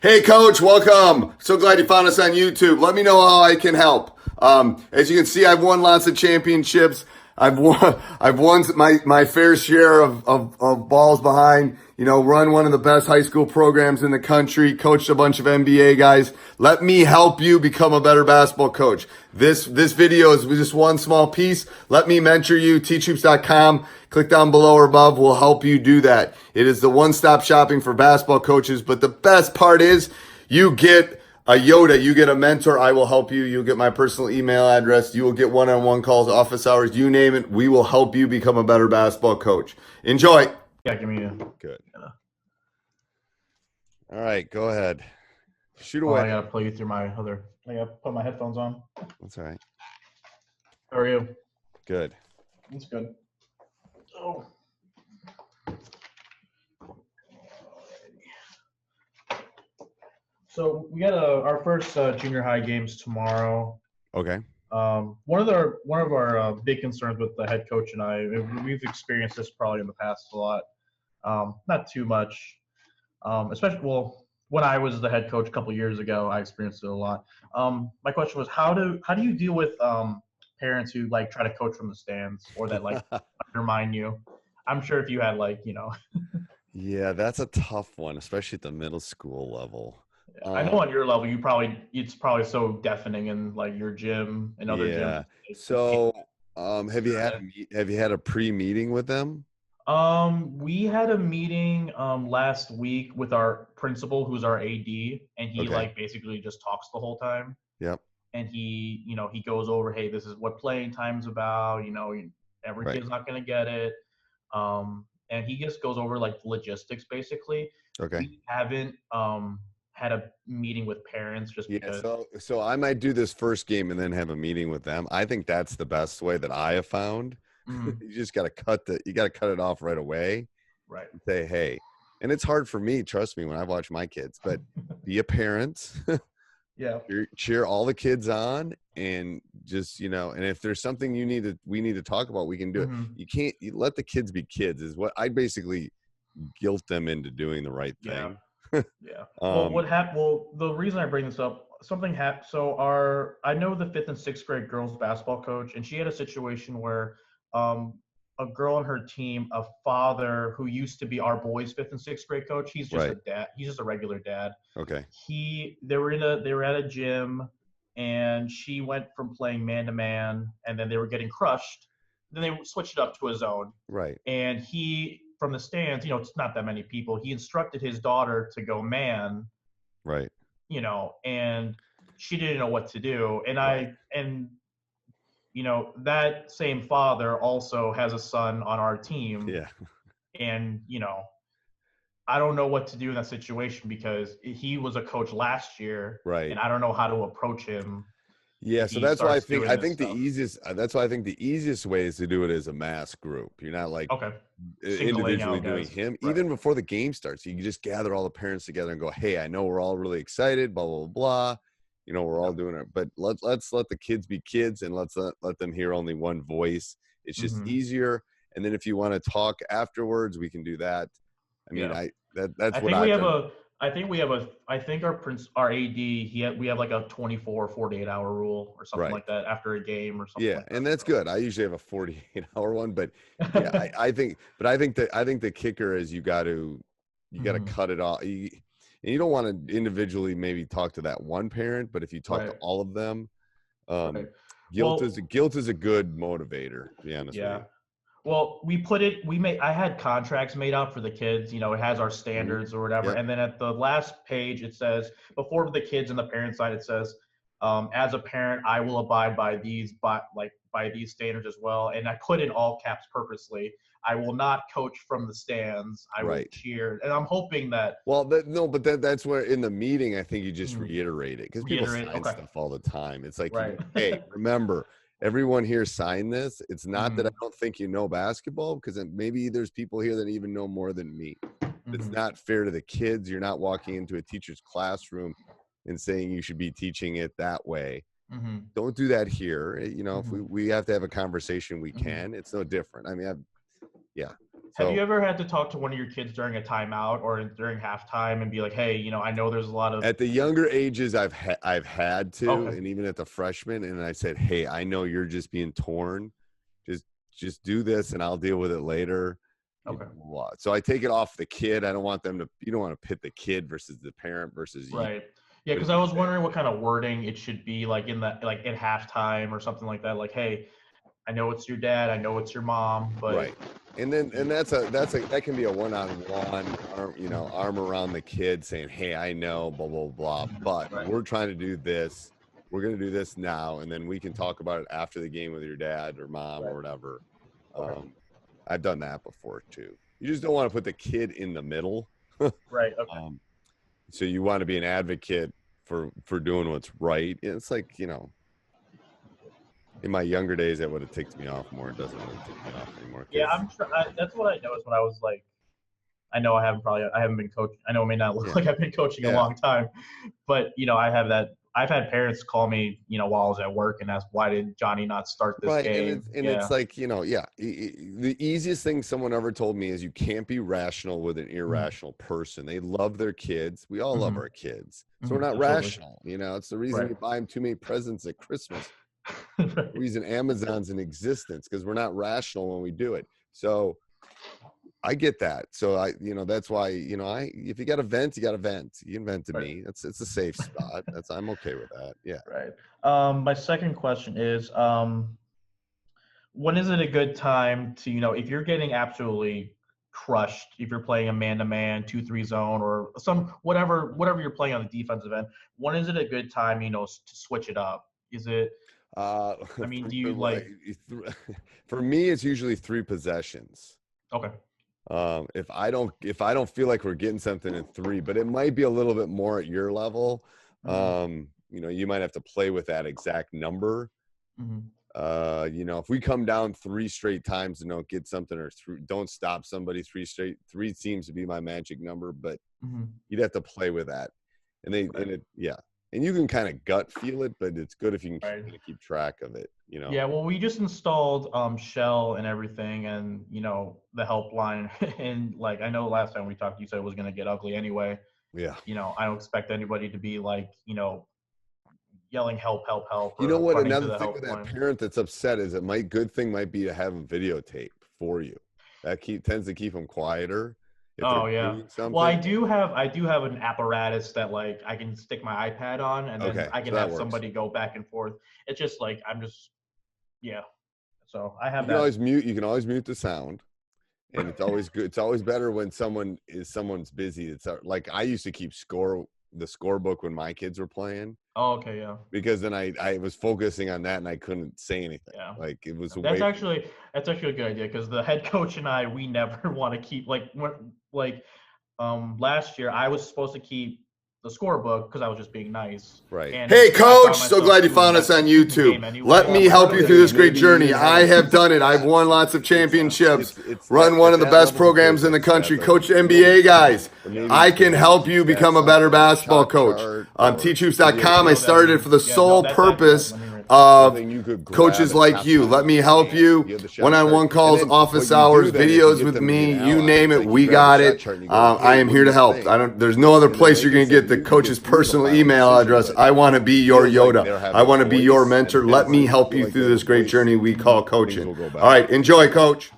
Hey, Coach, welcome. So glad you found us on YouTube. Let me know how I can help. As you can see, I've won lots of championships. I've won my fair share of balls behind, run one of the best high school programs in the country, coached a bunch of NBA guys. Let me help you become a better basketball coach. This video is just one small piece. Let me mentor you. TeachHoops.com. Click down below or above. We'll help you do that. It is the one-stop shopping for basketball coaches. But the best part is you get a Yoda, you get a mentor. I will help you. You'll get my personal email address. You will get one-on-one calls, office hours, you name it. We will help you become a better basketball coach. Enjoy. Yeah, give me a Good. All right, go ahead. Shoot Oh, away. I gotta plug you through my other. I gotta put my headphones on. That's all right. How are you? Good. That's good. Oh. So we got our first junior high games tomorrow. Okay. One of our big concerns with the head coach and I, we've experienced this probably in the past a lot. Not too much, especially when I was the head coach a couple years ago, I experienced it a lot. My question was, how do you deal with parents who like try to coach from the stands or that like undermine you? I'm sure if you had Yeah, that's a tough one, especially at the middle school level. I know on your level, it's probably so deafening in like your gym and other Yeah. gyms. So, have you had a pre-meeting with them? We had a meeting last week with our principal, who's our AD, and he Okay. like basically just talks the whole time. Yep. And he goes over, hey, this is what playing time's about. Every Right. kid's not gonna get it. And he just goes over like logistics basically. Okay. We haven't had a meeting with parents just Yeah. because. So I might do this first game and then have a meeting with them. I think that's the best way that I have found. Mhm, You just got to cut it off right away. right. And say, hey, and it's hard for me, trust me, when I watch my kids, but be a parent, Yeah. cheer all the kids on, and just, and if there's something we need to talk about, we can do it. Mhm, You let the kids be kids is what I basically guilt them into doing the right yeah. thing. Yeah. Well, Um, what happened? Well, the reason I bring this up, something happened. So I know the fifth and sixth grade girls basketball coach, and she had a situation where, um, a girl on her team, a father who used to be our boys' fifth and sixth grade coach, he's just a right. dad. He's just a regular dad. Okay. They were at a gym, and she went from playing man to man, and then they were getting crushed. Then they switched it up to a zone, Right. and he from the stands, it's not that many people. He instructed his daughter to go man, Right. and she didn't know what to do. And Right. that same father also has a son on our team, Yeah. and I don't know what to do in that situation because he was a coach last year, Right. and I don't know how to approach him Yeah, if so he that's why starts doing I this think the stuff. easiest that's why I think the easiest way is to do it as a mass group. You're not like Okay, singling individually out doing guys, him. right? Even before the game starts, you can just gather all the parents together and go, "Hey, I know we're all really excited, blah blah blah. We're all Yeah. doing it, but let's let the kids be kids and let's let them hear only one voice. It's just Hmm. easier. And then if you want to talk afterwards, we can do that. I mean, Yeah. that's I what think we I've have done. a. I think we have a. I think our AD. We have like a 24, 48-hour rule or something Right. like that after a game or something Yeah, like and that's good. I usually have a 48-hour one, but yeah, that. I think the kicker is you got to Mhm. cut it off. And you don't want to individually maybe talk to that one parent, but if you talk to Right. all of them, Right. guilt Well, is a good motivator, to be honest with yeah. you. Well, I had contracts made up for the kids, it has our Mhm. standards or whatever. Yep. And then at the last page, it says, before the kids and the parent side, it says, as a parent, I will abide by by these standards as well. And I put in all caps purposely, I will not coach from the stands. I will Right. cheer. And I'm hoping that. Well, no, but that's where in the meeting, I think you just Mhm. reiterate it because people Reiterate. sign Okay. stuff all the time. It's like, Right. hey, remember, everyone here signed this. It's not that I Hmm. don't think you know basketball because maybe there's people here that even know more than me. It's Hmm. not fair to the kids. You're not walking into a teacher's classroom and saying you should be teaching it that way. Hmm. Don't do that here. If Hmm. we have to have a conversation, we Hmm. can. It's no different. I mean, yeah. Have you So ever had to talk to one of your kids during a timeout or during halftime and be like, hey, I know there's a lot of at the younger ages, I've had to, okay, and even at the freshman, and I said, hey, I know you're just being torn. Just just do this, and I'll deal with it later. okay, So I take it off the kid. I don't want them to. You don't want to pit the kid versus the parent versus you. right. Yeah, But because if I you was say, wondering what kind of wording it should be like like at halftime or something like that. Like, hey, I know it's your dad, I know it's your mom, but right. And that's a that can be a one-on-one arm, arm around the kid saying, hey, I know, blah blah blah, but right, we're trying to do this. We're going to do this now, and then we can talk about it after the game with your dad or mom right, or whatever. okay, um, I've done that before too. You just don't want to put the kid in the middle. right, okay, um, so you want to be an advocate for doing what's right. It's like, in my younger days, that would have ticked me off more. It doesn't really tick me off anymore yeah. because, That's what I noticed when I was like, I haven't been coaching. I know it may not look yeah, like I've been coaching a yeah, long time, but I have that. I've had parents call me, while I was at work and ask, why did Johnny not start this right. And game? it's Yeah. like, yeah. The easiest thing someone ever told me is you can't be rational with an Mhm. irrational person. They love their kids. We all love Mhm. our kids, so we're Mhm. not Absolutely. rational. It's the reason Right. you buy them too many presents at Christmas. Right. Reason Amazon's in existence because we're not rational when we do it. So I get that. So that's why, if you got to vent, you got to vent. You can vent to Right. me. It's a safe spot. I'm okay with that. Yeah. Right. My second question is, when is it a good time to, if you're getting absolutely crushed, if you're playing a man-to-man 2-3 zone or whatever you're playing on the defensive end, when is it a good time, to switch it up? Is it, Uh, I mean, for, do you for, like, for me, it's usually 3 possessions. okay. If I don't feel like we're getting something in 3, but it might be a little bit more at your level. Hmm. You might have to play with that exact number. Hmm. If we come down 3 straight times and don't get something or don't stop somebody 3 seems to be my magic number, but Hmm. you'd have to play with that. Right. Yeah. And you can kind of gut feel it, but it's good if you can Right. kind of keep track of it, Yeah, well, we just installed Shell and everything, and the helpline, and like I know last time we talked, you said it was going to get ugly anyway. Yeah. I don't expect anybody to be like yelling help, help, help, You know or what? running to Another the thing with that helpline. parent that's upset is good thing might be to have a videotape for you. That tends to keep them quieter if they're Oh yeah. doing Well, something. I do have an apparatus that like I can stick my iPad on, and then Okay, I so can that have works. somebody go back and forth. It's just like yeah. So I You have can that. always mute. You can always mute the sound, and it's always good. It's always better when someone's busy. It's like I used to keep the scorebook when my kids were playing Oh, okay, yeah. because then I was focusing on that and I couldn't say anything. Yeah. Like it was That's away from me. actually that's actually a good idea because the head coach and I we never want to keep like last year I was supposed to keep the scorebook because I was just being nice. Right. And Hey, I found coach. So myself glad you doing found us that on in the YouTube. game Let anyway. me help you through So this great yeah. journey. I have done it. I've won lots of championships, run one of the best programs in the country, coach NBA guys. I can help you become a better basketball coach. TeachHoops.com. I started it for the sole That's accurate. purpose Let me read. of Something you could grab coaches and like tap you. on Let me your help hand. you. You have the shot One-on-one chart. And calls, then office what you do hours, then is you videos get with them to be me. an You ally. name It's it, like you we grab the got shot it. chart and you go, I hey, am what here do to you help. think? There's no other And then place they you're can going to say, get the you can coach's get through the personal final email decision, address. but I want to it be your feels like Yoda. they're I having want a to be your voice, mentor. and Let me I help feel you like they through have a this great voice, journey we call things coaching. will go All better. right, enjoy, coach.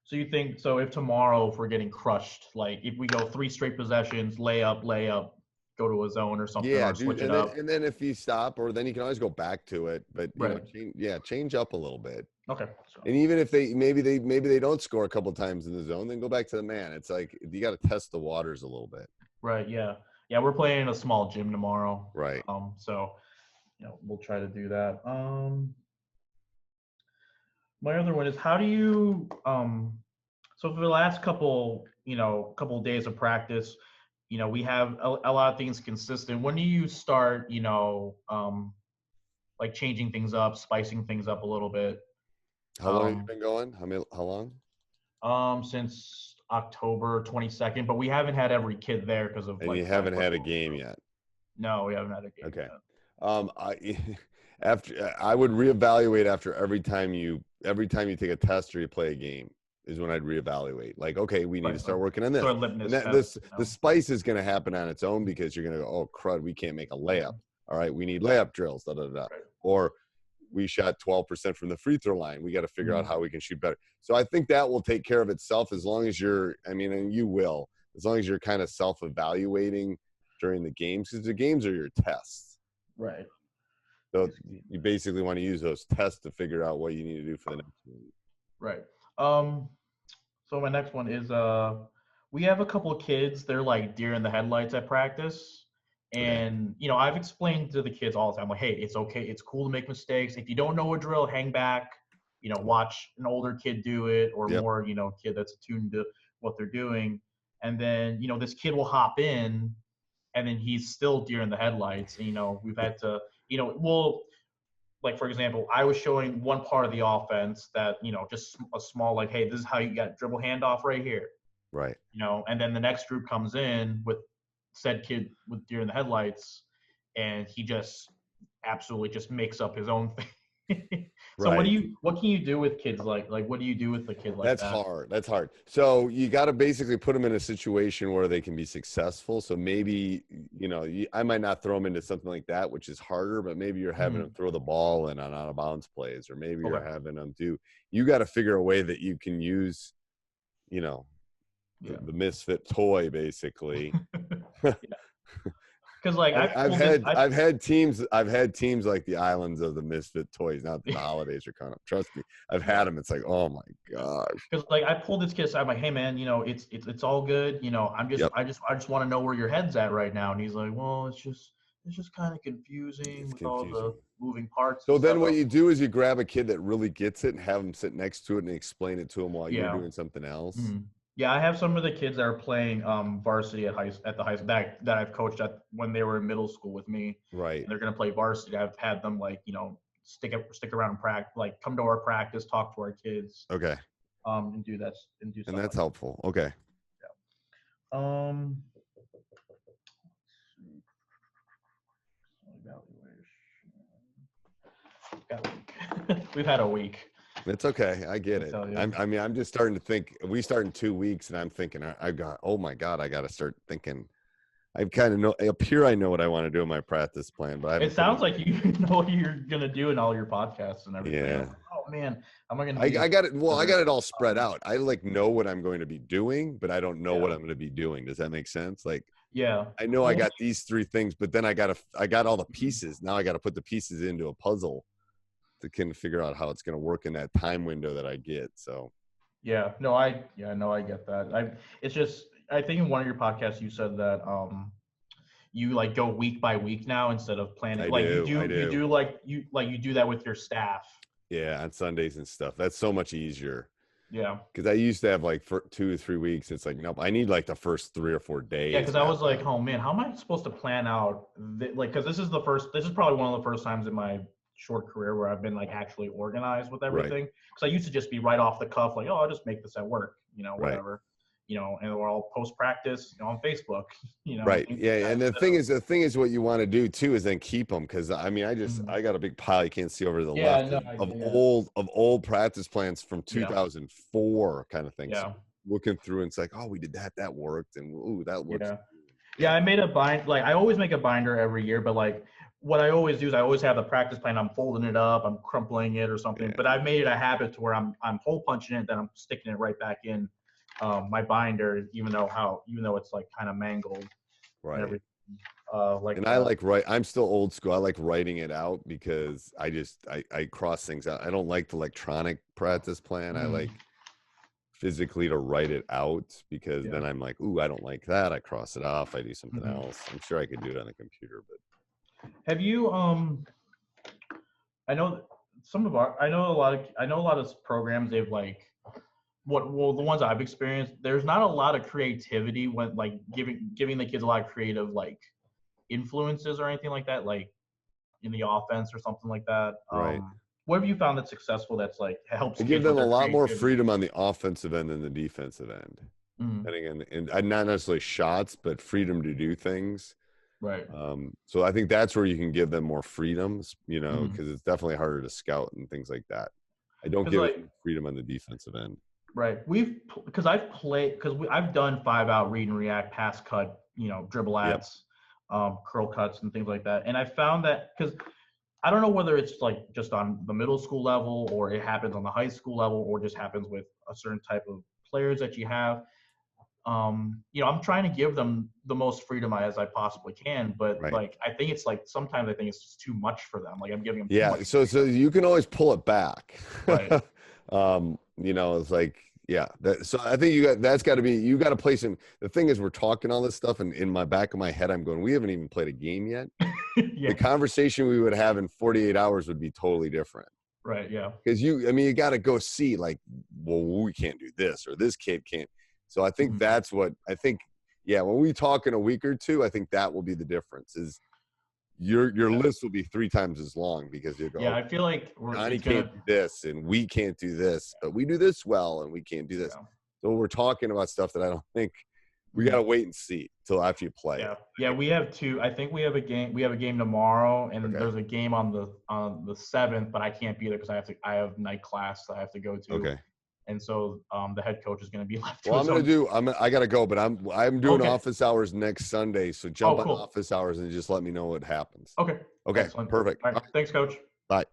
So you think so if tomorrow if we're getting crushed, like if we go 3 straight possessions, layup, go to a zone or something Yeah, or dude. switch it And then up. if you stop, or then you can always go back to it. But Right. change up a little bit. Okay. So And even if maybe they don't score a couple times in the zone, then go back to the man. It's like you got to test the waters a little bit. right, yeah. Yeah, we're playing in a small gym tomorrow. Right. So we'll try to do that. My other one is how do you so for the last couple days of practice, we have a lot of things consistent. When do you start, like changing things up, spicing things up a little bit? How long have you Um, been going? How long? since October 22nd, but we haven't had every kid there because of And you like flag haven't had a football. game yet. No, we haven't had a game Okay. yet. I would reevaluate after every time you take a test or you play a game. is when I'd reevaluate. Like, okay, we need to start Right. working on this. Sort of litmus And that test, this you know? the spice is going to happen on its own because you're going to go, oh crud, we can't make a layup. All right, we need layup drills. Da, da, da. Right. Or we shot 12% from the free throw line. We got to figure out how we can shoot better. So I think that will take care of itself as long as you're. I mean, and you will, as long as you're kind of self-evaluating during the games, because the games are your tests. Right. So you basically want to use those tests to figure out what you need to do for the next one. Right. So my next one is we have a couple of kids, they're like deer in the headlights at practice. And you know, I've explained to the kids all the time, like, hey, it's okay, it's cool to make mistakes. If you don't know a drill, hang back, you know, watch an older kid do it, or more, you know, kid that's attuned to what they're doing. And then, you know, this kid will hop in and then he's still deer in the headlights. And, you know, we've had to, you know, well, like for example, I was showing one part of the offense that, you know, just a small, like, hey, this is how you got dribble handoff right here. Right. You know, and then the next group comes in with said kid with deer in the headlights, and he just absolutely just makes up his own thing. So Right. what can you do with kids like what do you do with a kid like That's that? hard. That's hard. So you got to basically put them in a situation where they can be successful. So maybe, you know, I might not throw them into something like that, which is harder, but maybe you're having them throw the ball in on out of bounds plays, or maybe you're having them you got to figure a way that you can use, you know, the misfit toy basically. Because like I've had teams like the islands of the misfit toys. Not that the holidays are coming up. Trust me, I've had them. It's like, oh my gosh. Because like I pulled this kid aside, I'm like, hey man, you know, it's all good. You know, I just want to know where your head's at right now. And he's like, well, it's just kind of confusing with all the moving parts. So then what you do is you grab a kid that really gets it and have them sit next to it and explain it to them while you're doing something else. Yeah, I have some of the kids that are playing varsity at the high school that I've coached at when they were in middle school with me. Right. And they're gonna play varsity. I've had them like, you know, stick around and practice, like come to our practice, talk to our kids. Okay. And do that and do. And that's helpful. Okay. Yeah. We've had a week. It's okay. I get it. I mean, I'm just starting to think. We start in 2 weeks, and I'm thinking, oh my God, I got to start thinking. I kind of know up here. I know what I want to do in my practice plan, but it sounds like you know what you're gonna do in all your podcasts and everything. Yeah. Like, oh man, am I gonna? I got it. Well, I got it all spread out. I like know what I'm going to be doing, but I don't know what I'm going to be doing. Does that make sense? Like, yeah, I know I got these 3 things, but then I got all the pieces. Now I got to put the pieces into a puzzle to kind of figure out how it's going to work in that time window that I get. So, I get that. It's just, I think in one of your podcasts you said that you like go week by week now instead of planning. You do that with your staff. Yeah, on Sundays and stuff. That's so much easier. Yeah. Because I used to have like for 2 or 3 weeks. It's like, nope, I need like the first 3 or 4 days. Yeah, because I was like, oh man, how am I supposed to plan out? Because this is probably one of the first times in my short career where I've been like actually organized with everything. Because I used to just be right off the cuff, like, oh, I'll just make this at work, you know, whatever, you know, and we're all post practice, you know, on Facebook, you know. Right. Yeah. And the thing is what you want to do too is then keep them. Cause I mean, I got a big pile you can't see over to the left of old practice plans from 2004 kind of thing. Yeah. So looking through and it's like, oh, we did that worked. And ooh, that works. Yeah. I made a like I always make a binder every year, but like what I always do is I always have the practice plan. I'm folding it up, I'm crumpling it or something, but I've made it a habit to where I'm hole punching it, then I'm sticking it right back in my binder, even though it's like kind of mangled. Right. And I'm still old school. I like writing it out because I cross things out. I don't like the electronic practice plan. I like physically to write it out because then I'm like, ooh, I don't like that. I cross it off. I do something else. I'm sure I could do it on the computer, but. Have you I know a lot of programs they've like the ones I've experienced, there's not a lot of creativity when like giving the kids a lot of creative like influences or anything like that, like in the offense or something like that. Right. What have you found that's successful that's like helps give them a lot more freedom on the offensive end than the defensive end. And not necessarily shots, but freedom to do things. Right. So I think that's where you can give them more freedoms, you know, because it's definitely harder to scout and things like that. I don't give them freedom on the defensive end. Right. I've done 5-out read and react, pass cut, dribble Yep. ats, curl cuts and things like that. And I found that because I don't know whether it's like just on the middle school level or it happens on the high school level or just happens with a certain type of players that you have. I'm trying to give them the most freedom as I possibly can, but Right. like I think it's like sometimes I think it's just too much for them. Like I'm giving them too Yeah. much So freedom. you can always pull it back. Right. It's like, yeah. So I think you got to play some. The thing is, we're talking all this stuff, and in my back of my head, I'm going, we haven't even played a game yet. Yeah. The conversation we would have in 48 hours would be totally different. Right. Yeah. Because you got to go see, like, well, we can't do this or this kid can't. So I think that's what I think. Yeah, when we talk in a week or two, I think that will be the difference. Is your list will be 3 times as long because you go. Yeah, I feel like Johnny can't do this, and we can't do this, but we do this well, and we can't do this. Yeah. So we're talking about stuff that I don't think we got to wait and see till after you play. Yeah, yeah, we have 2. I think we have a game. We have a game tomorrow, and Okay. there's a game on the 7th, but I can't be there because I have night class that I have to go to. Okay. And so the head coach is going to be left. Well, I got to go, but I'm doing Okay. office hours next Sunday. So jump cool. on office hours and just let me know what happens. Okay. Okay. Excellent. Perfect. All right. Thanks, Coach. Bye.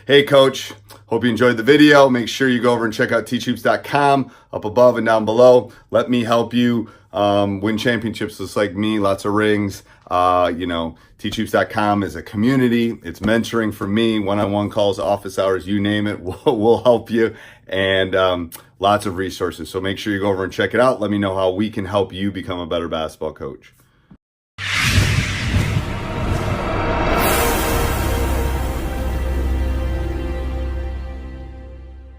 Hey, Coach. Hope you enjoyed the video. Make sure you go over and check out teachhoops.com up above and down below. Let me help you win championships just like me. Lots of rings. Teachhoops.com is a community. It's mentoring for me, one-on-one calls, office hours, you name it. We'll help you. And lots of resources. So make sure you go over and check it out. Let me know how we can help you become a better basketball coach.